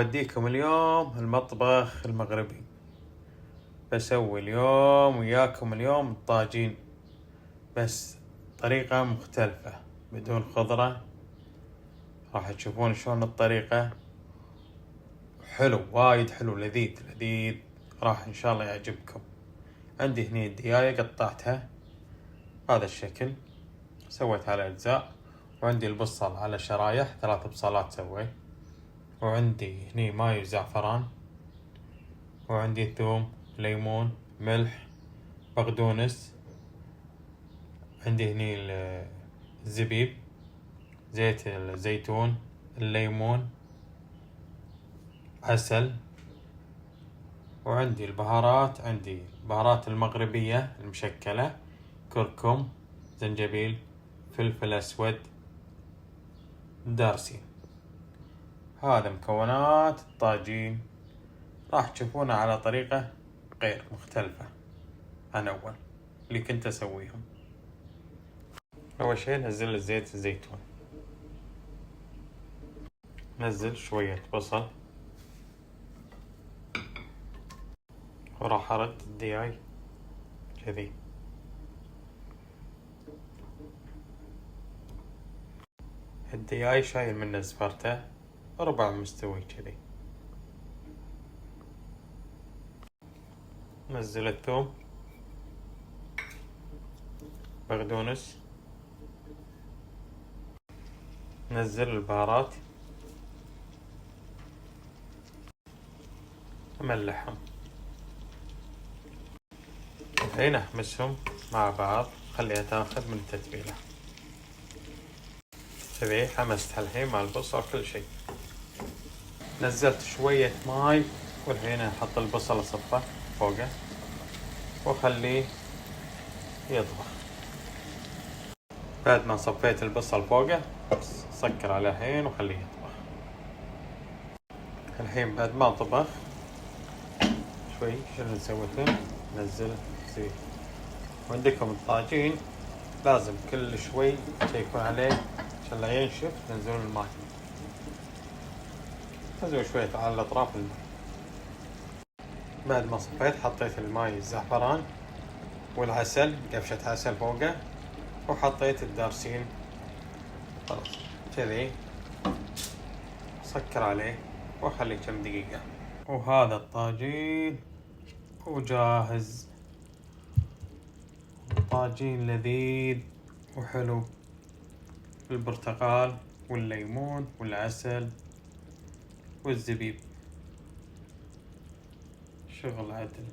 أوديكم اليوم المطبخ المغربي. بسوي اليوم وياكم اليوم الطاجين، بس طريقة مختلفة بدون خضرة. راح تشوفون شلون الطريقة. حلو، وايد حلو، لذيذ لذيذ، راح إن شاء الله يعجبكم. عندي هني الدياية قطعتها هذا الشكل، سويتها على أجزاء. وعندي البصل على شرايح، 3 بصلات سويت. وعندي هني ماي وزعفران، وعندي ثوم، ليمون، ملح، بقدونس. عندي هني الزبيب، زيت الزيتون، الليمون، عسل. وعندي البهارات، عندي البهارات المغربية المشكلة، كركم، زنجبيل، فلفل أسود، دارسين. هذا مكونات الطاجين. راح تشوفونها على طريقة غير مختلفة عن أول اللي كنت أسويهم. أول شي نزل زيت الزيتون، نزل شوية بصل، وراح أرد الدياي كذي. الدياي شايل منه زفرته، ربع مستوي كذي. نزل الثوم، بقدونس، نزل البهارات، أملحهم. الحين أحمسهم مع بعض، خليها تاخذ من التتبيلة كذي. حمستها الحين مع البصل كل شيء. نزلت شوية ماي، والحين أحط البصل أصفه فوقه وأخليه يطبخ. بعد ما صفيت البصل فوقه سكر عليه الحين وخليه يطبخ. الحين بعد ما طبخ شوي، شنو نسوي الحين؟ ننزل زيت. وعندكم الطاجين لازم كل شوي يكون عليه عشان لا ينشف، تنزلون الماء، تنزلون شوية على الأطراف الماء. بعد ما صفيت حطيت الماي الزعفران والعسل، قفشة عسل فوقه، وحطيت الدارسين. خلاص كذي، سكر عليه وخليه كم دقيقة. وهذا الطاجين وجاهز. طاجين لذيذ وحلو، بالبرتقال والليمون والعسل والزبيب، شغل عدل.